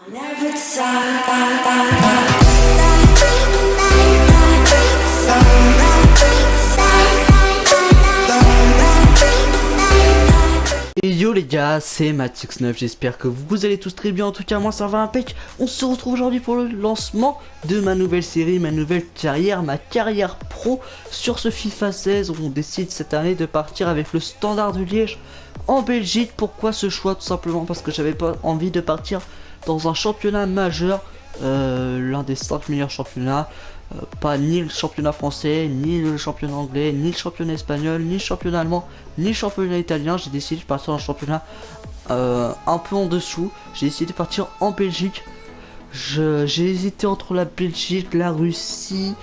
Et yo les gars, c'est Matt69, j'espère que vous allez tous très bien, en tout cas moi ça va impec. On se retrouve aujourd'hui pour le lancement de ma nouvelle série, ma nouvelle carrière, ma carrière pro sur ce FIFA 16 où on décide cette année de partir avec le Standard de Liège en Belgique. Pourquoi ce choix? Tout simplement parce que j'avais pas envie de partir dans un championnat majeur, l'un des 5 meilleurs championnats. Pas ni le championnat français, ni le championnat anglais, ni le championnat espagnol, ni le championnat allemand, ni le championnat italien. J'ai décidé de partir dans un championnat un peu en dessous. J'ai décidé de partir en Belgique. J'ai hésité entre la Belgique, la Russie,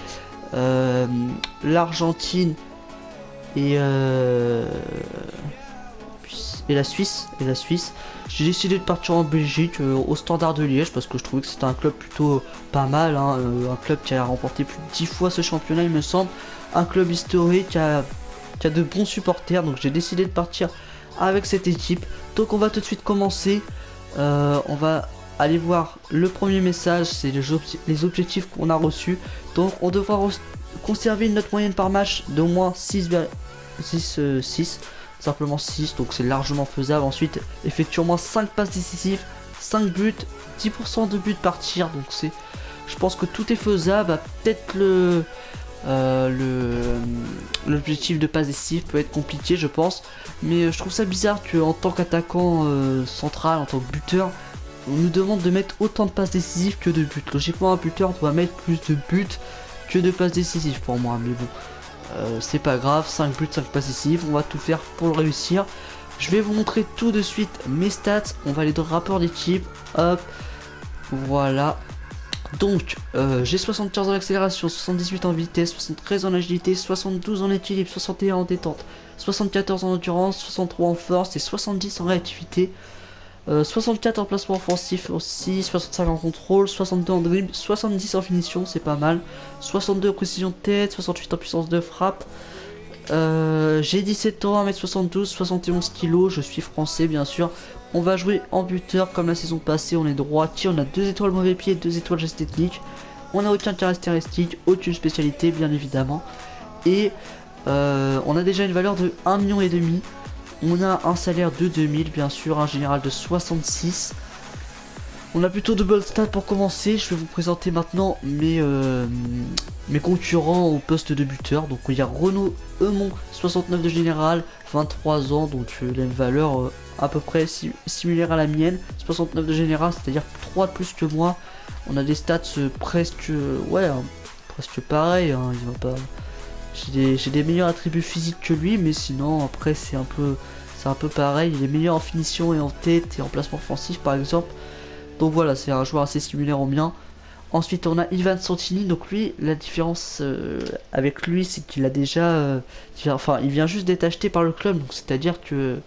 l'Argentine et la Suisse. J'ai décidé de partir en Belgique au Standard de Liège parce que je trouvais que c'était un club plutôt pas mal, hein, un club qui a remporté plus de 10 fois ce championnat il me semble, un club historique qui a de bons supporters, donc j'ai décidé de partir avec cette équipe. Donc on va tout de suite commencer, on va aller voir le premier message, c'est les objectifs qu'on a reçus. Donc on devra conserver une note moyenne par match d'au moins 6, simplement 6, donc c'est largement faisable. Ensuite, effectuer au moins 5 passes décisives, 5 buts, 10% de buts par tir, donc c'est, je pense que tout est faisable. Peut-être l'objectif de passes décisives peut être compliqué, je pense, mais je trouve ça bizarre qu'en tant qu'attaquant central, en tant que buteur, on nous demande de mettre autant de passes décisives que de buts. Logiquement, un buteur doit mettre plus de buts que de passes décisives pour moi, mais bon. C'est pas grave, 5 buts, 5 passes décisives, on va tout faire pour le réussir. Je vais vous montrer tout de suite mes stats, on va aller dans le rapport d'équipe, hop, voilà. Donc, j'ai 75 en accélération, 78 en vitesse, 73 en agilité, 72 en équilibre, 61 en détente, 74 en endurance, 63 en force et 70 en réactivité. 64 en placement offensif aussi, 65 en contrôle, 62 en dribble, 70 en finition, c'est pas mal, 62 en précision de tête, 68 en puissance de frappe. J'ai 17 ans, 1m72, 71 kg, je suis français bien sûr. On va jouer en buteur comme la saison passée, on est droitier, on a 2 étoiles mauvais pied, 2 étoiles geste technique. On a aucun caractéristique, aucune spécialité bien évidemment. Et on a déjà une valeur de 1,5 million. On a un salaire de 2000 bien sûr, un général de 66. On a plutôt de bonnes stats pour commencer. Je vais vous présenter maintenant mes concurrents au poste de buteur. Donc il y a Renaud Eumont, 69 de général, 23 ans, donc il a une valeur à peu près similaire à la mienne. 69 de général, c'est-à-dire 3 de plus que moi. On a des stats presque, ouais, hein, presque pareil, hein, il va pas... J'ai des meilleurs attributs physiques que lui, mais sinon après c'est un peu pareil. Il est meilleur en finition et en tête et en placement offensif par exemple. Donc voilà, c'est un joueur assez similaire au mien. Ensuite on a Ivan Santini, donc lui la différence avec lui c'est qu'il a déjà enfin il vient juste d'être acheté par le club, donc c'est à dire que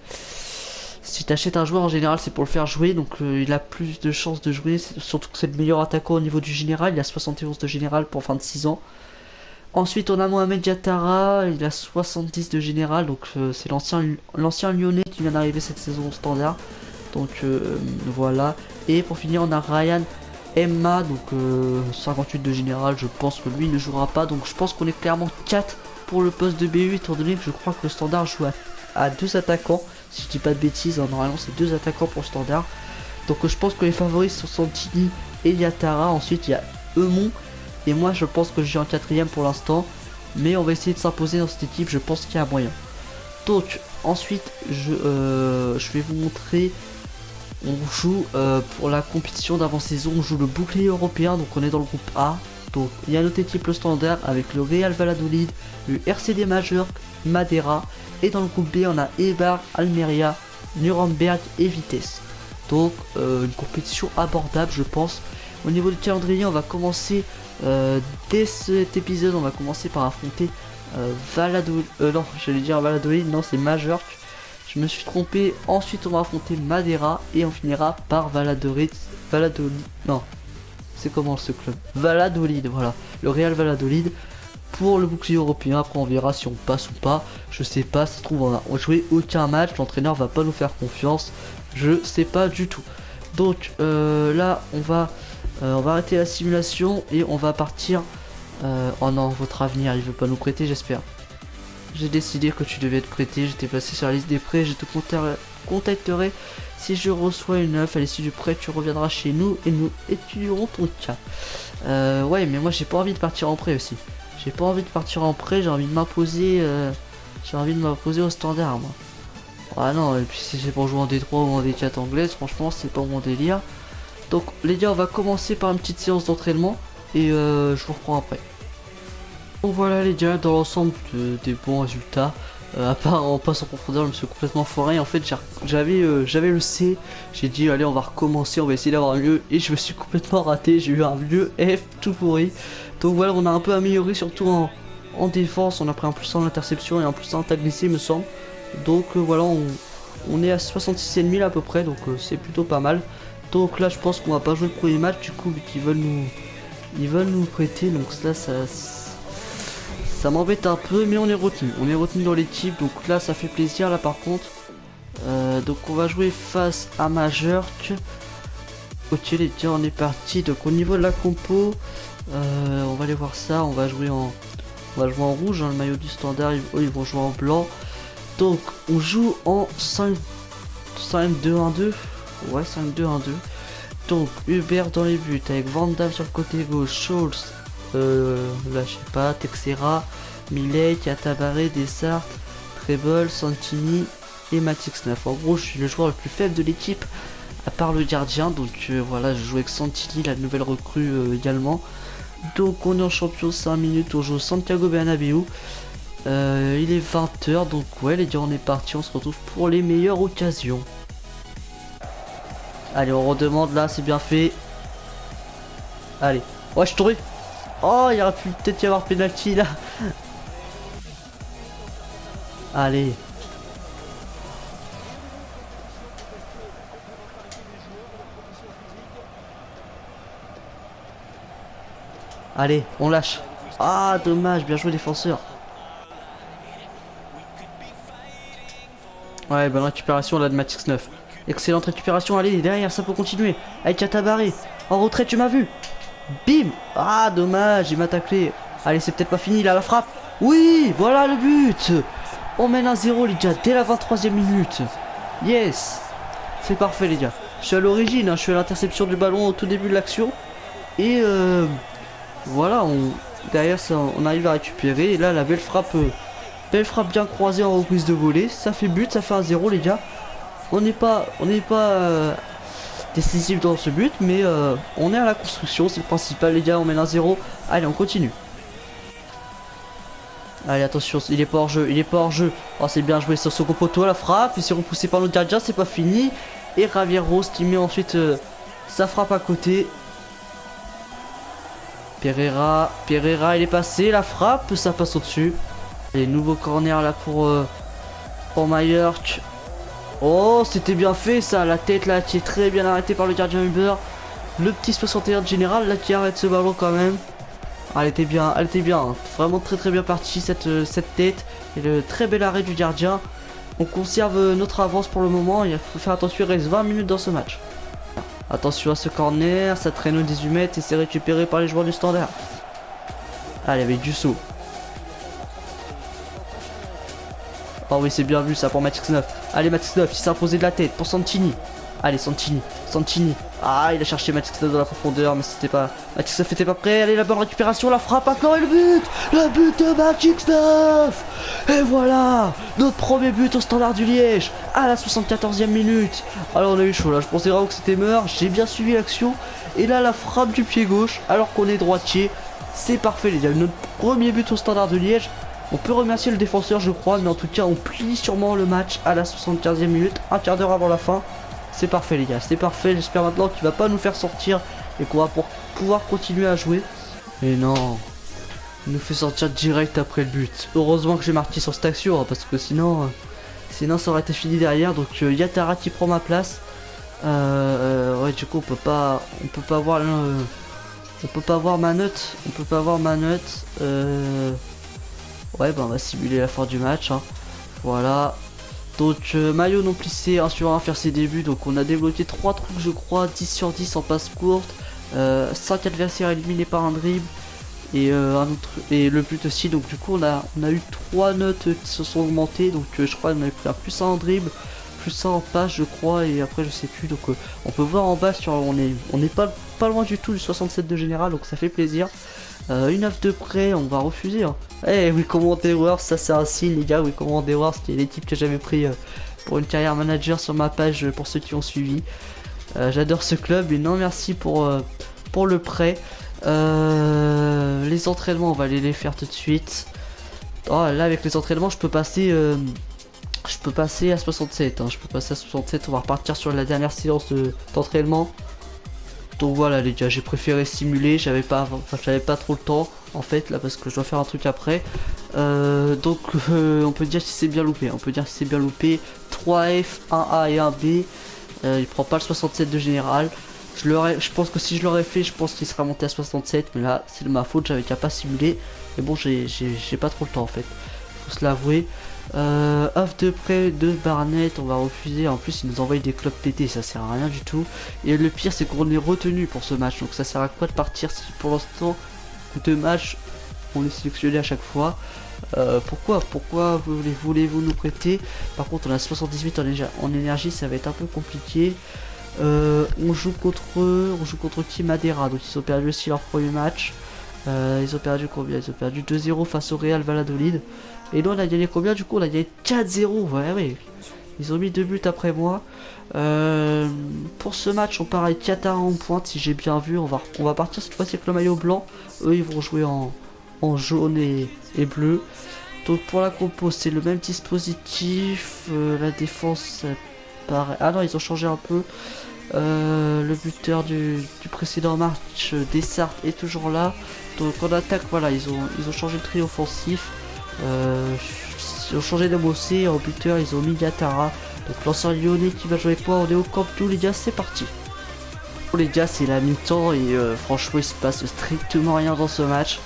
si tu achètes un joueur en général c'est pour le faire jouer, donc il a plus de chances de jouer, surtout que c'est le meilleur attaquant au niveau du général. Il a 71 de général pour 26 ans. Ensuite on a Mohamed Diatara, il a 70 de général, donc c'est l'ancien lyonnais qui vient d'arriver cette saison au Standard. Donc voilà. Et pour finir on a Ryan Emma, donc 58 de général, je pense que lui ne jouera pas. Donc je pense qu'on est clairement 4 pour le poste de BU, étant donné que je crois que le Standard joue à 2 attaquants. Si je dis pas de bêtises, hein, normalement c'est 2 attaquants pour le Standard. Donc je pense que les favoris sont Santini et Diatara. Ensuite il y a Eumont. Et moi je pense que je suis en 4ème pour l'instant. Mais on va essayer de s'imposer dans cette équipe, je pense qu'il y a moyen. Donc ensuite je vais vous montrer. On joue pour la compétition d'avant-saison, on joue le bouclier européen, donc on est dans le groupe A. Donc il y a notre équipe le Standard avec le Real Valladolid, le RCD Major, Madeira. Et dans le groupe B on a Eibar, Almeria, Nuremberg et Vitesse. Donc une compétition abordable je pense. Au niveau du calendrier on va commencer dès cet épisode, on va commencer par affronter Valladolid, non j'allais dire Valladolid, non c'est Majorque, je me suis trompé. Ensuite on va affronter Madeira et on finira par Valladolid, non c'est comment ce club, Valladolid, voilà, le Real Valladolid pour le bouclier européen. Après on verra si on passe ou pas, je sais pas, ça se trouve on a joué aucun match, l'entraîneur va pas nous faire confiance, je sais pas du tout. Donc là on va arrêter la simulation et on va partir. Oh non, votre avenir il veut pas nous prêter, j'espère. J'ai décidé que tu devais être prêté, j'étais placé sur la liste des prêts, je te contacterai si je reçois une offre. À l'issue du prêt, tu reviendras chez nous et nous étudierons ton cas. Ouais, mais moi j'ai pas envie de partir en prêt aussi. J'ai pas envie de partir en prêt, j'ai envie de m'imposer au standard moi. Ah non, et puis si c'est pour jouer en D3 ou en D4 anglaise, franchement c'est pas mon délire. Donc les gars, on va commencer par une petite séance d'entraînement et je vous reprends après. Donc voilà les gars, dans l'ensemble des bons résultats, à part en passe en profondeur, je me suis complètement foiré. En fait j'avais le C, j'ai dit allez on va recommencer, on va essayer d'avoir mieux, et je me suis complètement raté, j'ai eu un vieux F tout pourri. Donc voilà, on a un peu amélioré, surtout en défense, on a pris un plus en interception et un plus en attaque glissée me semble. Donc voilà, on est à 66,5 à peu près, donc c'est plutôt pas mal. Donc là je pense qu'on va pas jouer le premier match du coup, vu qu'ils veulent nous prêter, donc là ça m'embête un peu, mais on est retenu dans l'équipe, donc là ça fait plaisir. Là par contre donc on va jouer face à Majorque. Ok les gars, on est parti. Donc au niveau de la compo, on va aller voir ça. On va jouer en rouge, hein, le maillot du standard, eux ils vont jouer en blanc. Donc on joue en 5-2-1-2. Ouais, 5-2-1-2. Donc Hubert dans les buts avec Van Damme sur le côté gauche, Scholz, là je sais pas, Texera, Millet, Yatabaré, Dessart, Treble, Santini et Matix 9. En gros je suis le joueur le plus faible de l'équipe à part le gardien, donc voilà, je joue avec Santini, la nouvelle recrue également. Donc on est en champion 5 minutes, on joue au Santiago Bernabéu. Il est 20h, donc ouais les gars, on est parti, on se retrouve pour les meilleures occasions. Allez, on redemande là, c'est bien fait. Allez, ouais, je suis tombé. Oh, il aurait pu peut-être y avoir penalty là. Allez. Allez, on lâche. Ah, dommage, bien joué défenseur. Ouais, bonne récupération là de Matix 9. Excellente récupération, allez, derrière, ça peut continuer. Avec Yatabaré. En retrait, tu m'as vu. Bim. Ah, dommage, il m'a taclé. Allez, c'est peut-être pas fini, là, la frappe. Oui, voilà le but. On mène 1-0, les gars, dès la 23e minute. Yes. C'est parfait, les gars. Je suis à l'origine, hein, je suis à l'interception du ballon au tout début de l'action. Et voilà, derrière ça, on arrive à récupérer. Et là, la belle frappe bien croisée en reprise de volée. Ça fait but, ça fait 1-0, les gars. On n'est pas décisif dans ce but, mais on est à la construction, c'est le principal les gars. On mène 1-0, allez on continue. Allez attention, il est pas hors jeu, Oh c'est bien joué sur ce gros poteau, la frappe, il s'est repoussé par notre gardien, c'est pas fini. Et Javier Rose qui met ensuite sa frappe à côté. Pereira il est passé, la frappe, ça passe au-dessus. Et nouveau corner là pour Majorque. Oh, c'était bien fait ça, la tête là qui est très bien arrêtée par le gardien Uber. Le petit 61 de général là qui arrête ce ballon quand même. Ah, elle était bien, vraiment très bien partie cette tête. Et le très bel arrêt du gardien. On conserve notre avance pour le moment, il faut faire attention, il reste 20 minutes dans ce match. Attention à ce corner, ça traîne au 18 mètres et c'est récupéré par les joueurs du standard. Allez, avec du saut. Oh oui, c'est bien vu ça pour Matix 9. Allez, Matix 9, il s'est imposé de la tête pour Santini. Allez, Santini. Ah, il a cherché Matix 9 dans la profondeur, mais c'était pas... Matix 9 était pas prêt. Allez, la bonne récupération, la frappe encore et le but. Le but de Matix 9. Et voilà, notre premier but au standard du Liège, à la 74e minute. Alors, on a eu chaud là, je pensais vraiment que c'était mort. J'ai bien suivi l'action. Et là, la frappe du pied gauche, alors qu'on est droitier. C'est parfait, les gars. Notre premier but au standard de Liège. On peut remercier le défenseur je crois, mais en tout cas on plie sûrement le match à la 75e minute, un quart d'heure avant la fin. C'est parfait les gars, c'est parfait, j'espère maintenant qu'il va pas nous faire sortir et qu'on va pouvoir continuer à jouer. Et non, il nous fait sortir direct après le but. Heureusement que j'ai marqué sur cette action, hein, parce que sinon ça aurait été fini derrière. Donc Yatara qui prend ma place. Ouais, du coup on peut pas voir ma note, Ouais, bah on va simuler la fin du match, hein. Voilà. Donc Mayo non plissé 1 sur 1 faire ses débuts, donc on a débloqué 3 trucs je crois, 10 sur 10 en passe courte, 5 adversaires éliminés par un dribble et et le but aussi. Donc du coup on a eu 3 notes qui se sont augmentées, donc je crois qu'on avait pris un plus 1 en dribble, plus 1 en passe je crois, et après je sais plus. Donc on peut voir en bas sur on est pas loin du tout du 67 de général, donc ça fait plaisir. Une offre de prêt, on va refuser. Hein. Eh, Recommand Wars, ça c'est un signe, les gars. Recommand Wars, qui est l'équipe que j'avais pris pour une carrière manager sur ma page pour ceux qui ont suivi. J'adore ce club et non merci pour le prêt. Les entraînements, on va aller les faire tout de suite. Oh, là, avec les entraînements, je peux passer à 67. Hein. Je peux passer à 67. On va repartir sur la dernière séance d'entraînement. Donc voilà les gars, j'ai préféré simuler, j'avais pas trop le temps en fait là parce que je dois faire un truc après. Donc on peut dire si c'est bien loupé, 3F, 1A et 1B. Il prend pas le 67 de général. Je pense que si je l'aurais fait, je pense qu'il serait monté à 67, mais là c'est de ma faute, j'avais qu'à pas simuler. Mais bon, j'ai pas trop le temps en fait, faut se l'avouer. Offre de prêt de Barnet, on va refuser. En plus, ils nous envoient des clubs TT, ça sert à rien du tout. Et le pire, c'est qu'on est retenu pour ce match. Donc, ça sert à quoi de partir si pour l'instant, 2 matchs, on est sélectionné à chaque fois. Pourquoi voulez-vous nous prêter? Par contre, on a 78 en énergie, ça va être un peu compliqué. On joue contre Team Madeira, donc ils ont perdu aussi leur premier match. Ils ont perdu combien? Ils ont perdu 2-0 face au Real Valladolid. Et nous on a gagné combien du coup? On a gagné 4-0. Ouais. Ils ont mis 2 buts après moi. Pour ce match on part avec Qatar en pointe si j'ai bien vu. On va partir cette fois-ci avec le maillot blanc. Eux ils vont jouer en jaune et bleu. Donc pour la compo c'est le même dispositif. La défense pareil. Ah non ils ont changé un peu. Le buteur du précédent match, Dessart, est toujours là. Donc en attaque, voilà, ils ont changé le trio offensif. Ils ont changé de Mossé. En buteur, ils ont mis Yatara. Donc l'ancien lyonnais qui va jouer quoi? On est au Camp Nou les gars, c'est parti. Bon les gars, c'est la mi-temps et franchement il se passe strictement rien dans ce match.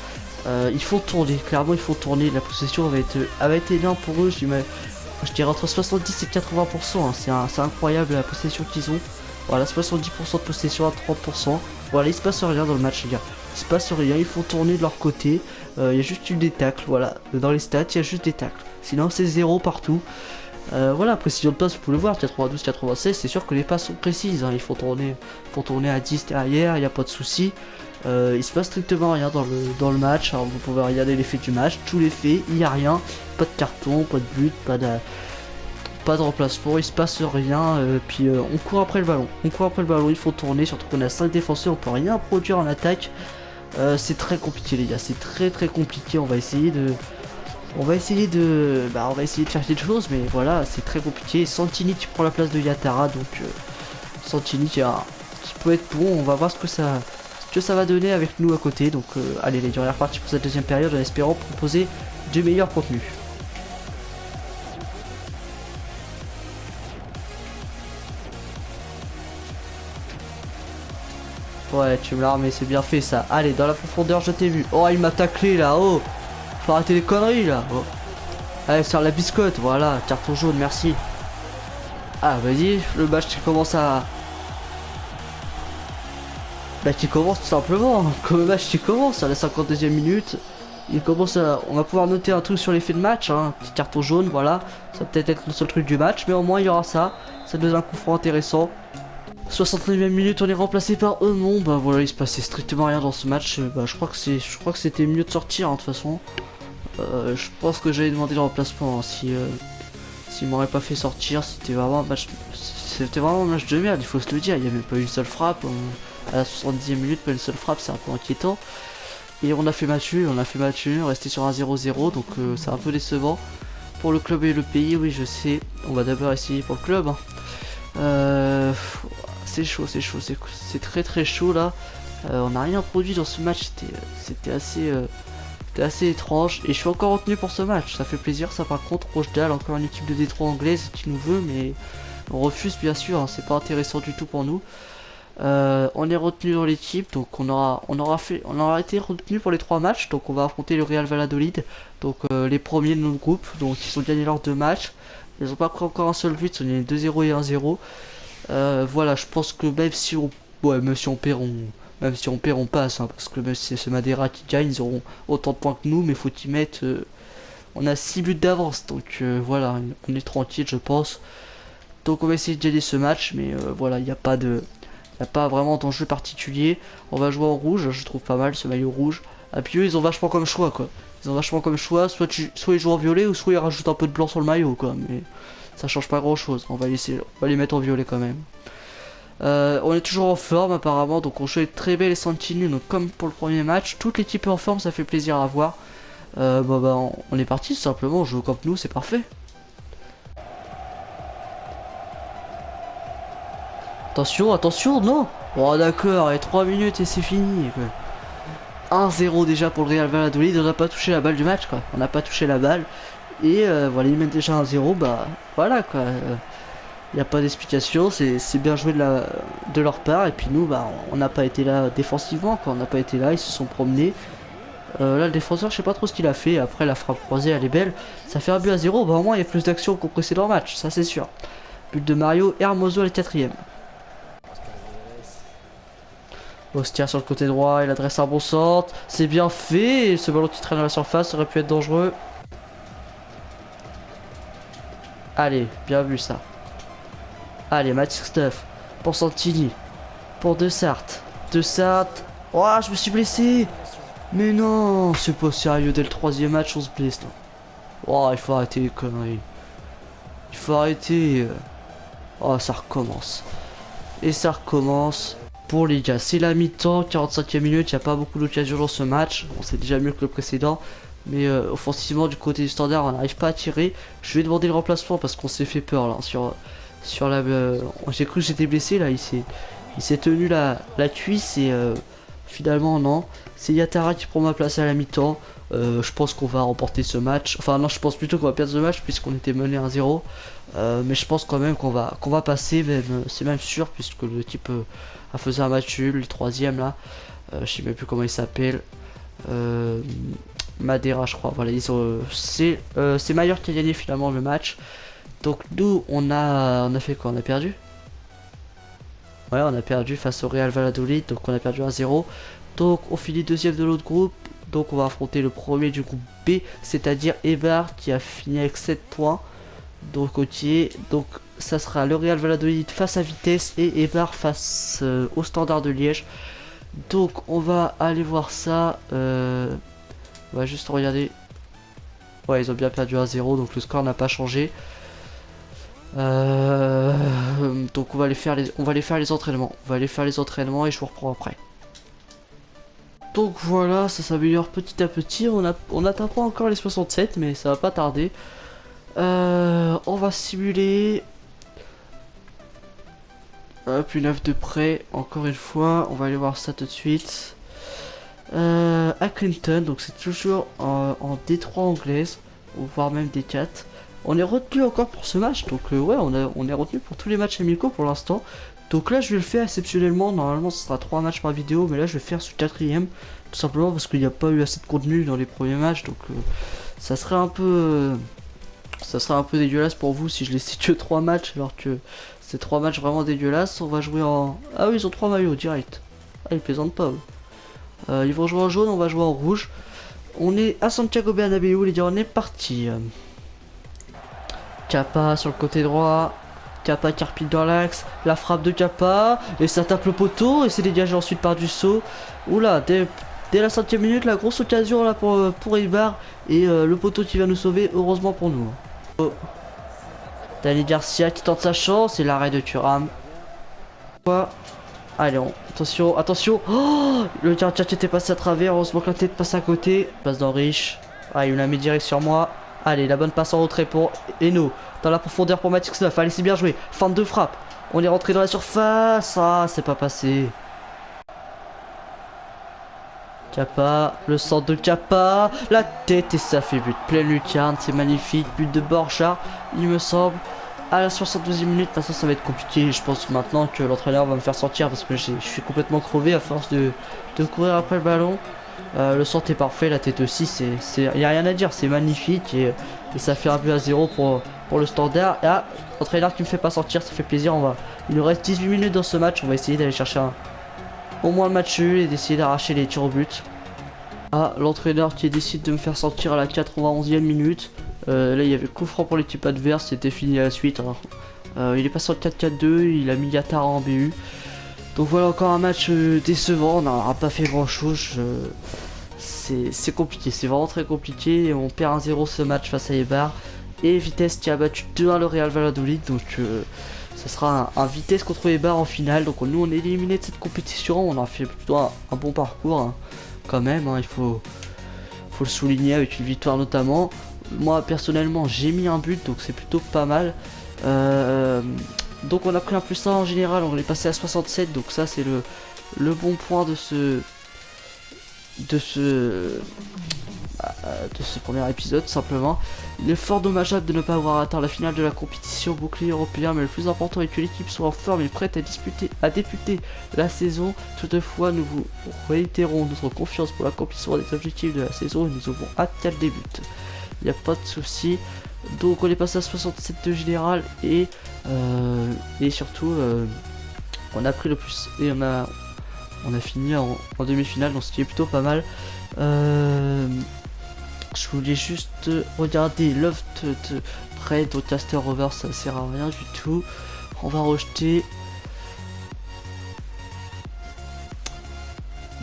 Il faut tourner, clairement il faut tourner. La possession va être énorme pour eux. Je dirais entre 70 et 80%. Hein. C'est incroyable la possession qu'ils ont. Voilà, 70% de possession à 30%. Voilà, il se passe rien dans le match, les gars. Il se passe rien, ils font tourner de leur côté. Il y a juste eu des tacles, voilà. Dans les stats, il y a juste des tacles. Sinon, c'est 0 partout. Voilà, précision de passe, vous pouvez le voir, 92-96. C'est sûr que les passes sont précises. Hein. Il faut tourner à 10 derrière, il n'y a pas de souci. Il se passe strictement rien dans le match. Alors, vous pouvez regarder les faits du match. Tous les faits, il n'y a rien. Pas de carton, pas de but, pas de remplacement, il se passe rien, puis on court après le ballon, il faut tourner, surtout qu'on a 5 défenseurs, on peut rien produire en attaque. C'est très compliqué les gars, c'est très compliqué. On va essayer de faire quelque chose, mais voilà, c'est très compliqué. Santini qui prend la place de Yatara, donc Santini qui peut être bon. On va voir ce que ça va donner avec nous à côté. Donc allez les gars, on est reparti pour cette deuxième période en espérant proposer du meilleur contenu. Ouais, tu me l'as remis, c'est bien fait ça. Allez, dans la profondeur, je t'ai vu. Oh, il m'a taclé là. Oh, faut arrêter les conneries là. Oh. Allez, sur la biscotte, voilà. Carton jaune, merci. Ah, vas-y, le match qui commence à. Bah, qui commence tout simplement. Comme le match qui commence à la 52e minute. Il commence à. On va pouvoir noter un truc sur l'effet de match. Hein. Petit carton jaune, voilà. Ça va peut-être être le seul truc du match, mais au moins il y aura ça. Ça donne un coup franc intéressant. 69e minute, on est remplacé par Eumont. Bah voilà, il se passait strictement rien dans ce match. Bah je crois que c'était mieux de sortir hein, de toute façon. Je pense que j'avais demandé le remplacement hein, s'il m'aurait pas fait sortir. C'était vraiment un match de merde, il faut se le dire. Il n'y a même pas eu une seule frappe. À la 70e minute, pas une seule frappe, c'est un peu inquiétant. Et on a fait match nul, resté sur un 0-0, donc c'est un peu décevant. Pour le club et le pays, oui je sais. On va d'abord essayer pour le club. Hein. C'est chaud, c'est très chaud là. On n'a rien produit dans ce match, c'était assez étrange. Et je suis encore retenu pour ce match, ça fait plaisir ça par contre. Rochdale, encore une équipe de Détroit anglaise qui nous veut, mais on refuse bien sûr, hein, c'est pas intéressant du tout pour nous. On est retenu dans l'équipe, donc on aura été retenu pour les 3 matchs. Donc on va affronter le Real Valladolid, donc les premiers de notre groupe, donc ils ont gagné leurs 2 matchs. Ils ont pas pris encore un seul but, on est 2-0 et 1-0. Voilà, je pense que même si on, ouais, même si on perd, on passe, hein, parce que même si c'est Madeira qui gagne, ils auront autant de points que nous, mais faut y mettre. On a 6 buts d'avance, donc voilà, on est tranquille, je pense. Donc on va essayer de gagner ce match, mais voilà, il n'y a pas de, y a pas vraiment d'enjeu particulier. On va jouer en rouge, je trouve pas mal ce maillot rouge. Et puis eux, ils ont vachement comme choix, quoi. Ils ont vachement comme choix, soit ils jouent en violet, ou soit ils rajoutent un peu de blanc sur le maillot, quoi. Mais ça change pas grand chose. On va les mettre en violet quand même. On est toujours en forme apparemment, donc on joue avec très belle et Santini, donc comme pour le premier match, toute l'équipe est en forme, ça fait plaisir à voir. On est parti tout simplement, on joue au Camp Nou, c'est parfait. Attention, attention, non. Oh d'accord, et 3 minutes et c'est fini, quoi. 1-0 déjà pour le Real Valladolid, on n'a pas touché la balle du match, quoi. On n'a pas touché la balle. Et voilà, ils mènent déjà 1-0, bah voilà, quoi. Il n'y a pas d'explication, c'est bien joué de leur part. Et puis nous, bah, on n'a pas été là défensivement, quoi. On n'a pas été là, ils se sont promenés. Là, le défenseur, je sais pas trop ce qu'il a fait. Après, la frappe croisée, elle est belle. Ça fait un but à 0, bah au moins il y a plus d'action qu'au précédent match, ça c'est sûr. But de Mario Hermoso à la 4ème. Ostia sur le côté droit, il adresse un bon centre. C'est bien fait. Et ce ballon qui traîne dans la surface aurait pu être dangereux. Allez, bien vu ça. Allez, Mathis Stuff. Pour Santini. Pour De Sart. De Sart. Oh, je me suis blessé. Mais non, c'est pas sérieux. Dès le 3ème match, on se blesse. Là. Oh, il faut arrêter les conneries. Il faut arrêter. Oh, ça recommence. Et ça recommence. Pour les gars, c'est la mi-temps, 45e minute, il n'y a pas beaucoup d'occasions dans ce match, bon, c'est déjà mieux que le précédent, mais offensivement du côté du Standard on n'arrive pas à tirer. Je vais demander le remplacement parce qu'on s'est fait peur là, sur la... j'ai cru que j'étais blessé là, il s'est tenu la cuisse et finalement non, c'est Yatara qui prend ma place à la mi-temps. Je pense qu'on va remporter ce match, enfin non, je pense plutôt qu'on va perdre ce match puisqu'on était mené 1-0, mais je pense quand même qu'on va passer, même c'est même sûr puisque le type a fait un match nul, le 3ème là, je sais même plus comment il s'appelle, Madeira je crois, voilà, c'est Maillard qui a gagné finalement le match. Donc nous on a fait quoi, on a perdu. Ouais, on a perdu face au Real Valladolid, donc on a perdu 1-0. Donc on finit deuxième de l'autre groupe. Donc on va affronter le premier du groupe B, c'est-à-dire Eibar qui a fini avec 7 points. Donc ok, donc ça sera le Real Valladolid face à Vitesse et Eibar face au Standard de Liège. Donc on va aller voir ça. On va juste regarder. Ouais, ils ont bien perdu 1-0, donc le score n'a pas changé. Donc on va aller faire les entraînements. On va aller faire les entraînements et je vous reprends après. Donc voilà, ça s'améliore petit à petit. On n'atteint pas encore les 67, mais ça va pas tarder. On va simuler. Hop, une œuvre de près, encore une fois. On va aller voir ça tout de suite. À Clinton, donc c'est toujours en D3 anglaise, ou voire même D4. On est retenu encore pour ce match, donc ouais, on est retenu pour tous les matchs amicaux pour l'instant. Donc là, je vais le faire exceptionnellement. Normalement, ce sera 3 matchs par vidéo, mais là, je vais faire ce 4ème. Tout simplement parce qu'il n'y a pas eu assez de contenu dans les premiers matchs, donc ça serait un peu dégueulasse pour vous si je laissais que 3 matchs, alors que c'est 3 matchs vraiment dégueulasses. On va jouer en... Ah oui, ils ont 3 maillots direct. Ah, ils plaisantent pas, eux. Ils vont jouer en jaune, on va jouer en rouge. On est à Santiago Bernabéu, les gars, on est parti. Kappa sur le côté droit. Kappa qui repile dans l'axe. La frappe de Kappa. Et ça tape le poteau. Et c'est dégagé ensuite par Dussault. Oula, dès la 5ème minute, la grosse occasion là pour Eibar. Et le poteau qui va nous sauver, heureusement pour nous. Oh. Dani Garcia qui tente sa chance. Et l'arrêt de Thuram. Allez, attention, attention. Oh, le gardien qui était passé à travers. Heureusement que la tête passe à côté. Passe d'Henrich. Ah, il me l'a mis direct sur moi. Allez, la bonne passe en retrait pour Eno. Dans la profondeur pour Matix 9. Allez, c'est bien joué. Fin de frappe. On est rentré dans la surface. Ah, c'est pas passé. Kappa. Le centre de Kappa. La tête et ça fait but. Pleine lucarne. C'est magnifique. But de Borja, il me semble. À la 72e minute, maintenant ça va être compliqué. Je pense maintenant que l'entraîneur va me faire sortir parce que je suis complètement crevé à force de courir après le ballon. Le centre est parfait, la tête aussi, il n'y a rien à dire, c'est magnifique et ça fait un but à 0 pour le Standard. Et ah, entraîneur qui me fait pas sortir, ça fait plaisir. Il nous reste 18 minutes dans ce match. On va essayer d'aller chercher au moins le match nul et d'essayer d'arracher les tirs au but. Ah, l'entraîneur qui décide de me faire sortir à la 91e minute. Là, il y avait coup franc pour l'équipe adverse. C'était fini à la suite. Il est passé en 4-4-2. Il a mis Yatara en BU. Donc voilà, encore un match décevant. On n'aura pas fait grand chose. C'est compliqué, c'est vraiment très compliqué. On perd 1-0 ce match face à Eibar. Et Vitesse qui a battu 2-1 le Real Valladolid. Donc ça sera un Vitesse contre Eibar en finale. Donc nous on est éliminé de cette compétition. On a fait plutôt un bon parcours hein, quand même. Hein, il faut le souligner avec une victoire notamment. Moi personnellement j'ai mis un but donc c'est plutôt pas mal. Donc on a pris un +1 en général. On est passé à 67. Donc ça c'est le bon point de ce premier épisode simplement. Il est fort dommageable de ne pas avoir atteint la finale de la compétition bouclier européen, mais le plus important est que l'équipe soit en forme et prête à débuter la saison. Toutefois, nous vous réitérons notre confiance pour l'accomplissement des objectifs de la saison et nous avons hâte qu'elle débute. Il n'y a pas de souci. Donc on est passé à 67 de général et surtout on a pris le plus et on a fini en demi-finale, donc ce qui est plutôt pas mal. Je voulais juste regarder Love de près d'Ocaster Rover, ça sert à rien du tout. On va rejeter.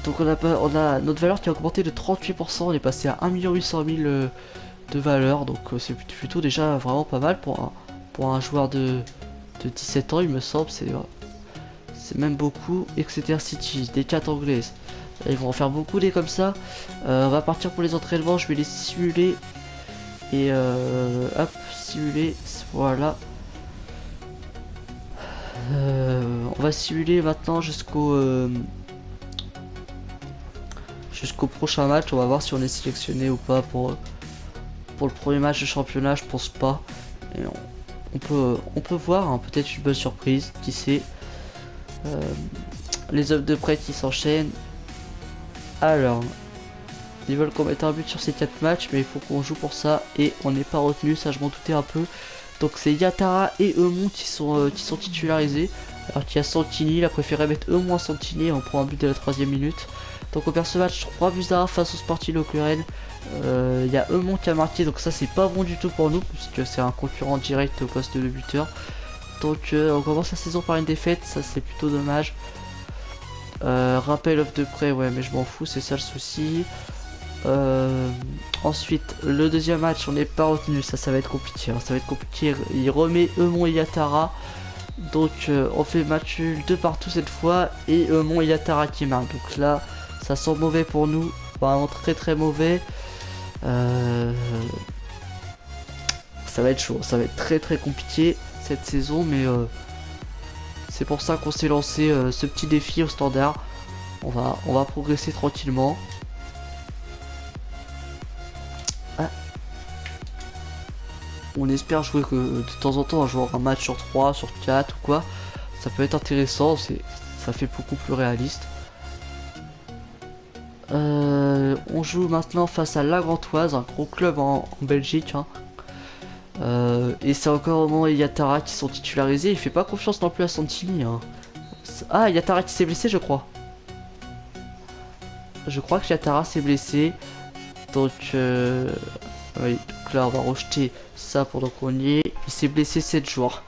Donc on a notre valeur qui a augmenté de 38%, on est passé à 1 800 000 de valeur, donc c'est plutôt déjà vraiment pas mal pour un joueur de 17 ans il me semble, c'est même beaucoup. Exeter City, des 4 anglaises. Ils vont en faire beaucoup des comme ça. On va partir pour les entraînements, je vais les simuler. Et hop, simuler, voilà. On va simuler maintenant jusqu'au prochain match. On va voir si on est sélectionné ou pas pour le premier match de championnat, je pense pas. Et on peut voir, hein, peut-être une bonne surprise, qui sait. Les offres de prêt qui s'enchaînent. Alors, ils veulent qu'on mette un but sur ces 4 matchs, mais il faut qu'on joue pour ça et on n'est pas retenu, ça je m'en doutais un peu. Donc c'est Yatara et Eumont qui sont titularisés. Alors qu'il y a Santini, il a préféré mettre Eumont à Santini et on prend un but de la 3ème minute. Donc on perd ce match 3 buts à 1 face au Sporting Lokeren. Il y a Eumont qui a marqué, donc ça c'est pas bon du tout pour nous puisque c'est un concurrent direct au poste de buteur. Donc on commence la saison par une défaite, ça c'est plutôt dommage. Rappel off de près, ouais mais je m'en fous, c'est ça le souci. Ensuite le deuxième match on n'est pas retenu, ça va être compliqué, hein, ça va être compliqué. Il remet Eumont et Yatara. Donc on fait match nul de partout cette fois et Eumont et Yatara qui marquent. Donc là ça sent mauvais pour nous, vraiment très très mauvais. Ça va être chaud, ça va être très très compliqué cette saison, mais c'est pour ça qu'on s'est lancé ce petit défi au Standard. On va progresser tranquillement. Ah. On espère jouer que de temps en temps un match sur 3, sur 4 ou quoi. Ça peut être intéressant, ça fait beaucoup plus réaliste. On joue maintenant face à La Gantoise, un gros club en Belgique. Hein. Et c'est encore Eumont et Yatara qui sont titularisés. Il fait pas confiance non plus à Santini. Hein. Ah, Yatara qui s'est blessé, je crois. Je crois que Yatara s'est blessé. Donc, oui, donc là, on va rejeter ça pendant qu'on y est. Il s'est blessé 7 jours.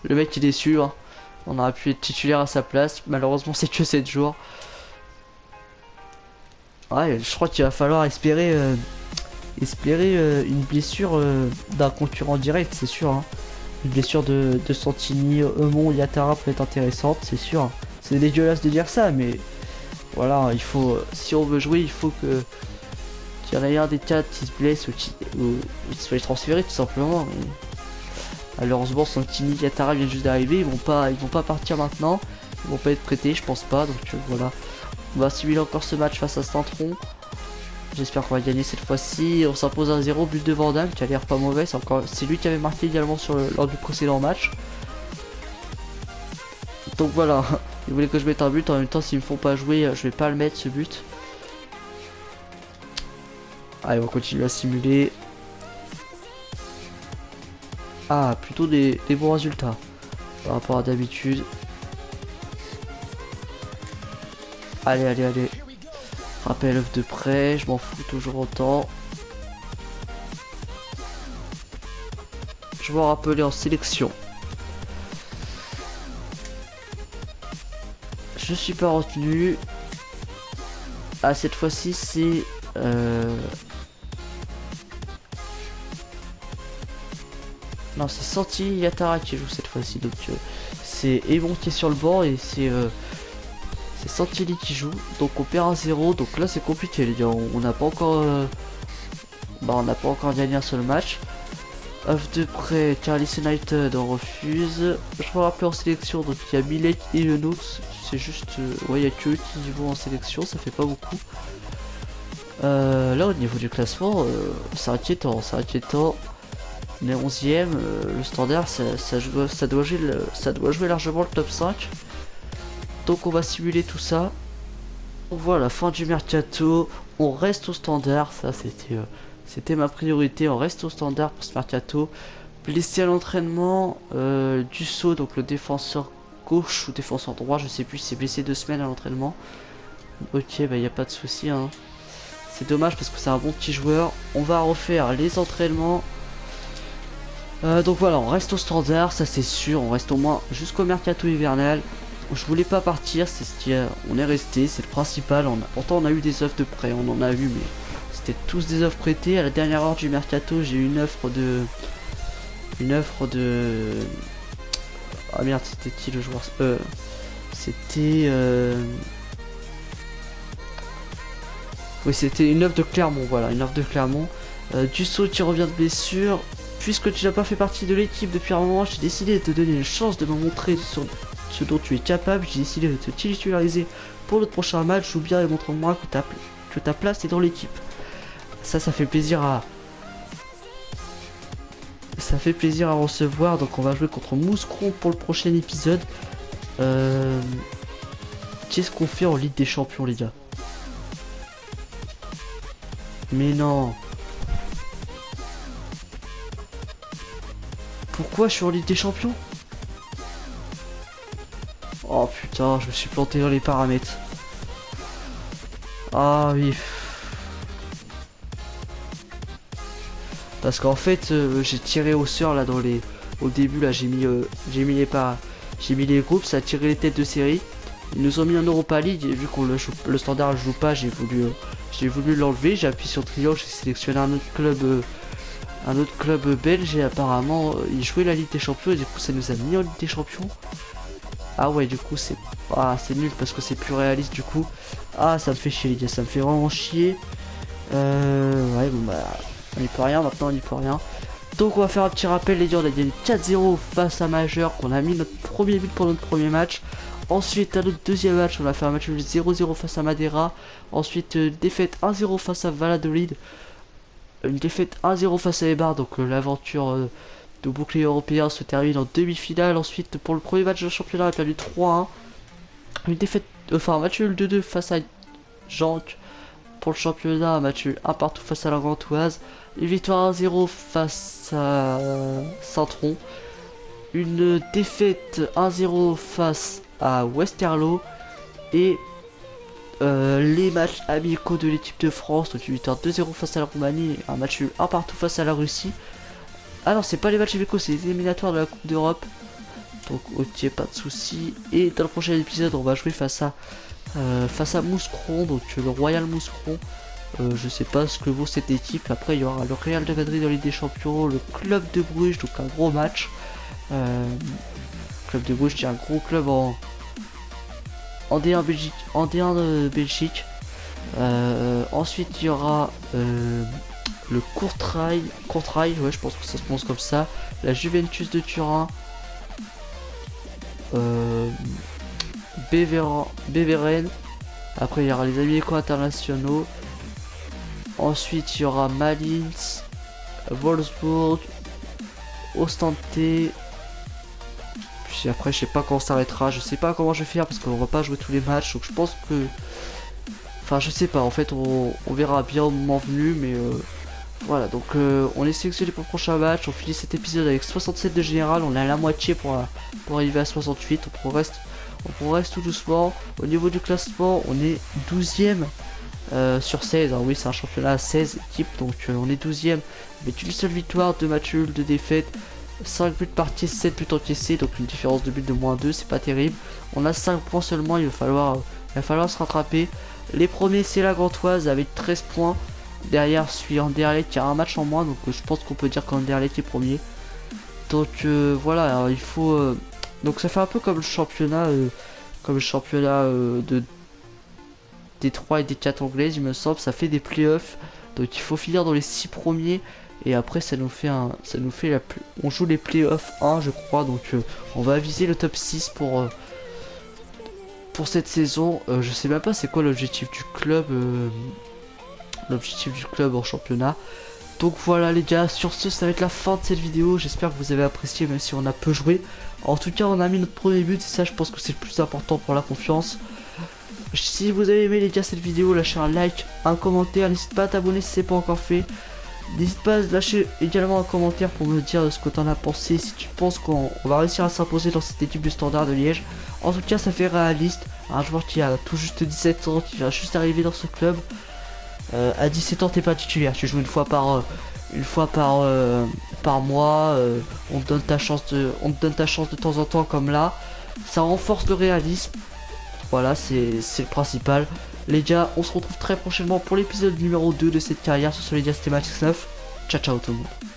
Le mec, il est déçu. Hein. On aurait pu être titulaire à sa place. Malheureusement, c'est que 7 jours. Ouais, je crois qu'il va falloir espérer une blessure d'un concurrent direct, c'est sûr. Hein. Une blessure de Santini, Eumont, Yatara peut être intéressante, c'est sûr. C'est dégueulasse de dire ça, mais voilà, il faut, si on veut jouer, il faut qu'il y en ait un des 4 qui se blesse ou qui soit transféré tout simplement. Mais malheureusement, Santini, Yatara viennent juste d'arriver, ils vont pas partir maintenant, ils vont pas être prêtés, je pense pas. Donc voilà, on va simuler encore ce match face à Saint-Tron. J'espère qu'on va gagner cette fois-ci. On s'impose à 0, but de Vandame qui a l'air pas mauvais. C'est lui qui avait marqué également lors du précédent match. Donc voilà, ils voulaient que je mette un but. En même temps, s'ils me font pas jouer, je vais pas le mettre ce but. Allez, on va continuer à simuler. Ah, plutôt des bons résultats par rapport à d'habitude. Allez, allez, allez. Rappel œuf de près, je m'en fous toujours autant. Je vais rappeler en sélection. Je suis pas retenu. Ah, cette fois-ci, c'est... Non, c'est Santi Yatara qui joue cette fois-ci. Donc, c'est Emon qui est sur le banc et c'est Santili qui joue. Donc, on perd 1-0. Donc là, c'est compliqué, les gars. On n'a pas encore... on n'a pas encore gagné un seul match. Off de près, Charlie United, on refuse. Je vais rappeler en sélection. Donc, il y a Millet et le Nox. C'est juste... ouais, il y a que eux qui vont en sélection. Ça fait pas beaucoup. Là, au niveau du classement, c'est inquiétant. C'est inquiétant. On est 11ème, le standard ça doit jouer largement le top 5. Donc on va simuler tout ça. On voit la fin du mercato. On reste au standard. Ça c'était ma priorité. On reste au standard pour ce mercato. Blessé à l'entraînement. Dussault, donc le défenseur gauche ou défenseur droit, je sais plus, s'est blessé 2 semaines à l'entraînement. Ok, bah y a pas de souci, hein. C'est dommage parce que c'est un bon petit joueur. On va refaire les entraînements. Donc voilà, on reste au standard, ça c'est sûr, on reste au moins jusqu'au mercato hivernal. Je voulais pas partir, c'est ce qui on est resté, c'est le principal. Pourtant on a eu des offres de prêt, on en a eu, mais c'était tous des offres prêtées. À la dernière heure du mercato, j'ai eu une offre de... Ah merde, c'était qui le joueur? C'était... Oui, c'était une offre de Clermont, voilà, une offre de Clermont. Dussault qui revient de blessure. Puisque tu n'as pas fait partie de l'équipe depuis un moment, j'ai décidé de te donner une chance de me montrer sur ce dont tu es capable. J'ai décidé de te titulariser pour notre prochain match. Joue bien et montre-moi que ta place est dans l'équipe. Ça fait plaisir à... Ça fait plaisir à recevoir. Donc on va jouer contre Mouscron pour le prochain épisode. Qu'est-ce qu'on fait en Ligue des Champions, les gars? Mais non. Pourquoi je suis en Ligue des Champions? Oh putain, je me suis planté dans les paramètres. Ah oui. Parce qu'en fait, j'ai tiré au sort là dans les... Au début là, j'ai mis les groupes, ça a tiré les têtes de série. Ils nous ont mis en Europa League et vu qu'on le standard ne joue pas, j'ai voulu l'enlever. J'ai appuyé sur triangle, j'ai sélectionné un autre club belge et apparemment il jouait la Ligue des Champions et du coup ça nous a mis en Ligue des Champions. Ah ouais, du coup c'est nul parce que c'est plus réaliste du coup. Ah, ça me fait chier les gars, ça me fait vraiment chier. Ouais, bon bah on n'y peut rien maintenant, on n'y peut rien. Donc on va faire un petit rappel les gars, on a gagné 4-0 face à Majeur, qu'on a mis notre premier but pour notre premier match. Ensuite à notre deuxième match, on a fait un match 0-0 face à Madeira. Ensuite défaite 1-0 face à Valladolid. Une défaite 1-0 face à Eibar, donc l'aventure de bouclier européen se termine en demi-finale. Ensuite, pour le premier match de championnat, on a perdu 3-1. Une défaite, enfin un match nul 2-2 face à Jank. Pour le championnat, un match nul 1 partout face à la Gantoise. Une victoire 1-0 face à Saint-Tron. Une défaite 1-0 face à Westerlo. Et les matchs amicaux de l'équipe de France, donc une victoire 2-0 face à la Roumanie, un match nul 1 partout face à la Russie. Ah non, c'est pas les matchs amicaux, c'est les éliminatoires de la Coupe d'Europe. Donc ok, pas de soucis. Et dans le prochain épisode, on va jouer face à Mouscron, donc le Royal Mouscron. Je sais pas ce que vaut cette équipe. Après, il y aura le Real de Madrid dans la Ligue des Champions, le Club de Bruges, donc un gros match. Club de Bruges qui est un gros club en D1 Belgique, en D1 de Belgique. Ensuite il y aura le Courtrai, ouais je pense que ça se prononce comme ça. La Juventus de Turin. Beveren. Après il y aura les amicaux internationaux. Ensuite il y aura Malins, Wolfsburg, Ostende. Puis après je sais pas quand on s'arrêtera, je sais pas comment je vais faire parce qu'on va pas jouer tous les matchs, donc je pense que... Enfin je sais pas, en fait on verra bien au moment venu, mais Voilà, donc on est sélectionné pour le prochain match. On finit cet épisode avec 67 de général. On est à la moitié pour arriver à 68. On progresse tout doucement. Au niveau du classement, on est 12ème sur 16. Alors oui, c'est un championnat à 16 équipes, donc on est 12ème. Mais une seule victoire, 2 matchs nuls, 2 défaites, 5 buts partis, 7 buts encaissés. Donc une différence de but de -2, c'est pas terrible. On a 5 points seulement, il va falloir se rattraper. Les premiers, c'est la Gantoise avec 13 points. Derrière, suit Anderlecht qui a un match en moins, donc je pense qu'on peut dire qu'Anderlecht est premier. Donc voilà, alors il faut. Donc ça fait un peu comme le championnat, de des 3 et des 4 anglaises, il me semble. Ça fait des playoffs, donc il faut finir dans les 6 premiers. Et après, on joue les playoffs 1, je crois. Donc on va viser le top 6 pour cette saison. Je sais même pas c'est quoi l'objectif du club. L'objectif du club en championnat. Donc voilà les gars, sur ce ça va être la fin de cette vidéo. J'espère que vous avez apprécié, même si on a peu joué. En tout cas on a mis notre premier but, et ça je pense que c'est le plus important pour la confiance. Si vous avez aimé les gars cette vidéo, lâchez un like, un commentaire, n'hésite pas à t'abonner si c'est pas encore fait. N'hésite pas à lâcher également un commentaire pour me dire ce que t'en as pensé, si tu penses qu'on va réussir à s'imposer dans cette équipe du Standard de Liège. En tout cas ça fait réaliste, un joueur qui a tout juste 17 ans, qui vient juste arriver dans ce club. À 17 ans t'es pas titulaire, tu joues une fois par mois, on te donne ta chance de temps en temps comme là. Ça renforce le réalisme. Voilà, c'est le principal. Les gars, on se retrouve très prochainement pour l'épisode numéro 2 de cette carrière. Ce sont les gars, c'était Max 9. Ciao ciao tout le monde.